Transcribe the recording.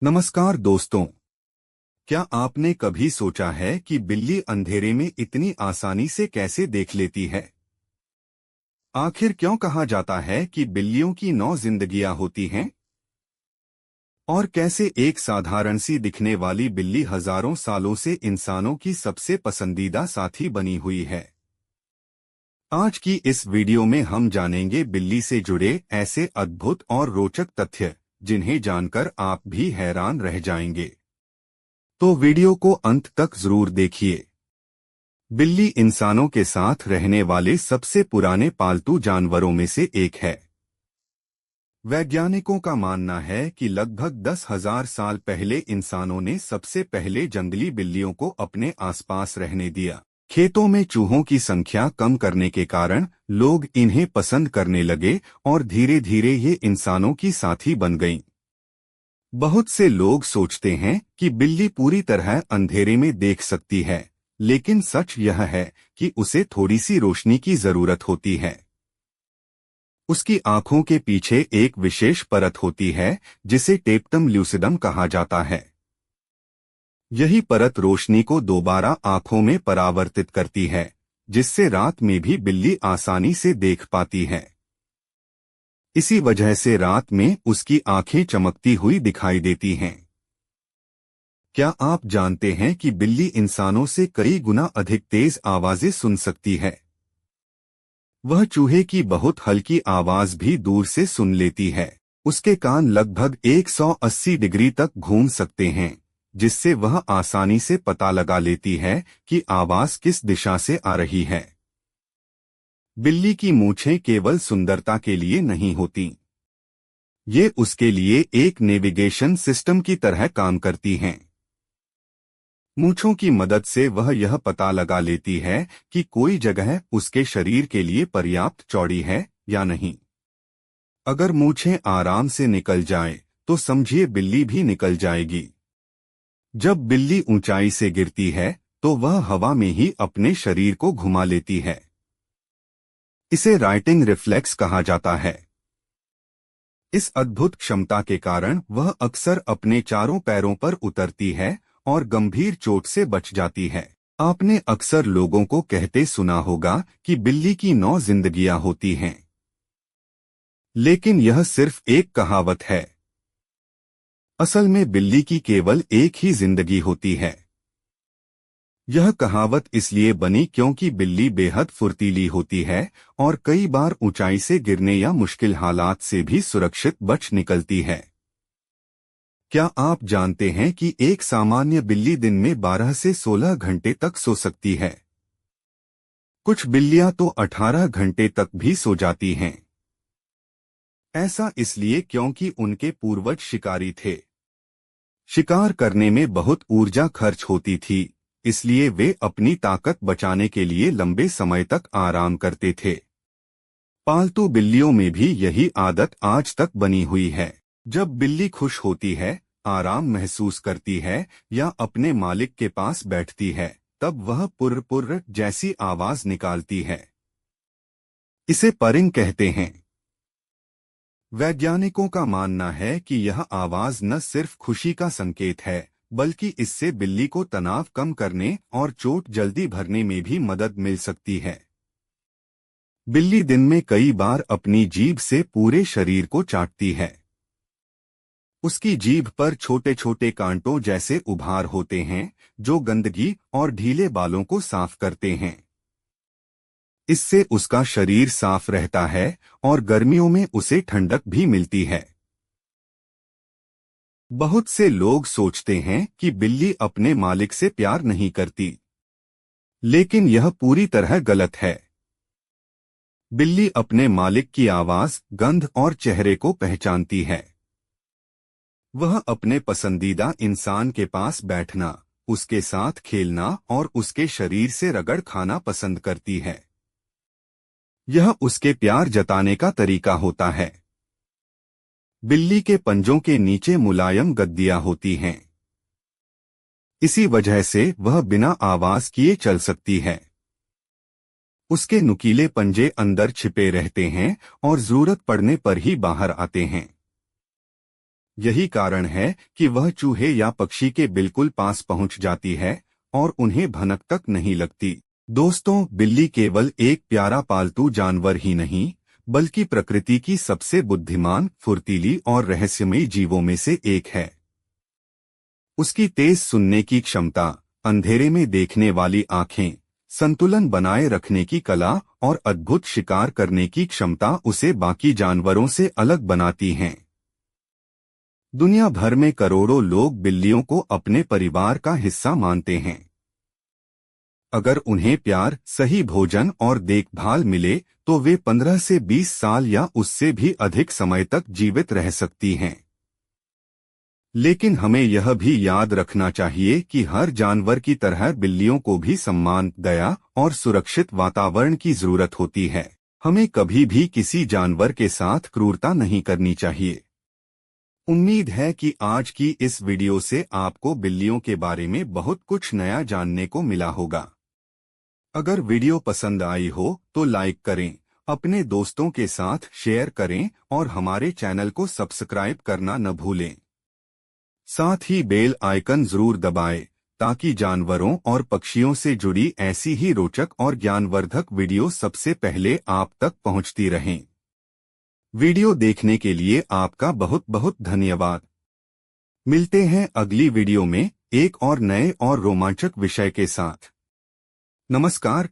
नमस्कार दोस्तों। क्या आपने कभी सोचा है कि बिल्ली अंधेरे में इतनी आसानी से कैसे देख लेती है? आखिर क्यों कहा जाता है कि बिल्लियों की 9 जिंदगियां होती हैं? और कैसे एक साधारण सी दिखने वाली बिल्ली हजारों सालों से इंसानों की सबसे पसंदीदा साथी बनी हुई है? आज की इस वीडियो में हम जानेंगे बिल्ली से जुड़े ऐसे अद्भुत और रोचक तथ्य जिन्हें जानकर आप भी हैरान रह जाएंगे। तो वीडियो को अंत तक जरूर देखिए। बिल्ली इंसानों के साथ रहने वाले सबसे पुराने पालतू जानवरों में से एक है। वैज्ञानिकों का मानना है कि लगभग 10,000 साल पहले इंसानों ने सबसे पहले जंगली बिल्लियों को अपने आसपास रहने दिया। खेतों में चूहों की संख्या कम करने के कारण लोग इन्हें पसंद करने लगे और धीरे धीरे ये इंसानों की साथी बन गईं। बहुत से लोग सोचते हैं कि बिल्ली पूरी तरह अंधेरे में देख सकती है, लेकिन सच यह है कि उसे थोड़ी सी रोशनी की जरूरत होती है। उसकी आंखों के पीछे एक विशेष परत होती है जिसे टेप्टम ल्यूसिडम कहा जाता है। यही परत रोशनी को दोबारा आंखों में परावर्तित करती है, जिससे रात में भी बिल्ली आसानी से देख पाती है। इसी वजह से रात में उसकी आंखें चमकती हुई दिखाई देती हैं। क्या आप जानते हैं कि बिल्ली इंसानों से कई गुना अधिक तेज आवाजें सुन सकती है? वह चूहे की बहुत हल्की आवाज भी दूर से सुन लेती है। उसके कान लगभग 180 डिग्री तक घूम सकते हैं, जिससे वह आसानी से पता लगा लेती है कि आवाज किस दिशा से आ रही है। बिल्ली की मूंछें केवल सुंदरता के लिए नहीं होती। ये उसके लिए एक नेविगेशन सिस्टम की तरह काम करती हैं। मूंछों की मदद से वह यह पता लगा लेती है कि कोई जगह उसके शरीर के लिए पर्याप्त चौड़ी है या नहीं। अगर मूंछें आराम से निकल जाएं, तो समझिए बिल्ली भी निकल जाएगी। जब बिल्ली ऊंचाई से गिरती है, तो वह हवा में ही अपने शरीर को घुमा लेती है। इसे राइटिंग रिफ्लेक्स कहा जाता है। इस अद्भुत क्षमता के कारण वह अक्सर अपने चारों पैरों पर उतरती है और गंभीर चोट से बच जाती है। आपने अक्सर लोगों को कहते सुना होगा कि बिल्ली की 9 जिंदगियां होती हैं, लेकिन यह सिर्फ एक कहावत है। असल में बिल्ली की केवल एक ही जिंदगी होती है। यह कहावत इसलिए बनी क्योंकि बिल्ली बेहद फुर्तीली होती है और कई बार ऊंचाई से गिरने या मुश्किल हालात से भी सुरक्षित बच निकलती है। क्या आप जानते हैं कि एक सामान्य बिल्ली दिन में 12 से 16 घंटे तक सो सकती है? कुछ बिल्लियां तो 18 घंटे तक भी सो जाती हैं। ऐसा इसलिए क्योंकि उनके पूर्वज शिकारी थे। शिकार करने में बहुत ऊर्जा खर्च होती थी, इसलिए वे अपनी ताकत बचाने के लिए लंबे समय तक आराम करते थे। पालतू बिल्लियों में भी यही आदत आज तक बनी हुई है। जब बिल्ली खुश होती है, आराम महसूस करती है या अपने मालिक के पास बैठती है, तब वह पुर्र पुर्र जैसी आवाज निकालती है। इसे परिंग कहते हैं। वैज्ञानिकों का मानना है कि यह आवाज न सिर्फ खुशी का संकेत है, बल्कि इससे बिल्ली को तनाव कम करने और चोट जल्दी भरने में भी मदद मिल सकती है। बिल्ली दिन में कई बार अपनी जीभ से पूरे शरीर को चाटती है। उसकी जीभ पर छोटे छोटे कांटों जैसे उभार होते हैं, जो गंदगी और ढीले बालों को साफ करते हैं। इससे उसका शरीर साफ रहता है और गर्मियों में उसे ठंडक भी मिलती है। बहुत से लोग सोचते हैं कि बिल्ली अपने मालिक से प्यार नहीं करती, लेकिन यह पूरी तरह गलत है। बिल्ली अपने मालिक की आवाज, गंध और चेहरे को पहचानती है। वह अपने पसंदीदा इंसान के पास बैठना, उसके साथ खेलना और उसके शरीर से रगड़ खाना पसंद करती है। यह उसके प्यार जताने का तरीका होता है। बिल्ली के पंजों के नीचे मुलायम गद्दियां होती हैं। इसी वजह से वह बिना आवाज किए चल सकती है। उसके नुकीले पंजे अंदर छिपे रहते हैं और जरूरत पड़ने पर ही बाहर आते हैं। यही कारण है कि वह चूहे या पक्षी के बिल्कुल पास पहुंच जाती है और उन्हें भनक तक नहीं लगती। दोस्तों, बिल्ली केवल एक प्यारा पालतू जानवर ही नहीं, बल्कि प्रकृति की सबसे बुद्धिमान, फुर्तीली और रहस्यमयी जीवों में से एक है। उसकी तेज सुनने की क्षमता, अंधेरे में देखने वाली आंखें, संतुलन बनाए रखने की कला और अद्भुत शिकार करने की क्षमता उसे बाकी जानवरों से अलग बनाती हैं। दुनिया भर में करोड़ों लोग बिल्लियों को अपने परिवार का हिस्सा मानते हैं। अगर उन्हें प्यार, सही भोजन और देखभाल मिले तो वे 15 से 20 साल या उससे भी अधिक समय तक जीवित रह सकती हैं। लेकिन हमें यह भी याद रखना चाहिए कि हर जानवर की तरह बिल्लियों को भी सम्मान, दया और सुरक्षित वातावरण की जरूरत होती है। हमें कभी भी किसी जानवर के साथ क्रूरता नहीं करनी चाहिए। उम्मीद है कि आज की इस वीडियो से आपको बिल्लियों के बारे में बहुत कुछ नया जानने को मिला होगा। अगर वीडियो पसंद आई हो तो लाइक करें, अपने दोस्तों के साथ शेयर करें और हमारे चैनल को सब्सक्राइब करना न भूलें। साथ ही बेल आइकन जरूर दबाएं ताकि जानवरों और पक्षियों से जुड़ी ऐसी ही रोचक और ज्ञानवर्धक वीडियो सबसे पहले आप तक पहुंचती रहें। वीडियो देखने के लिए आपका बहुत बहुत धन्यवाद। मिलते हैं अगली वीडियो में एक और नए और रोमांचक विषय के साथ। नमस्कार।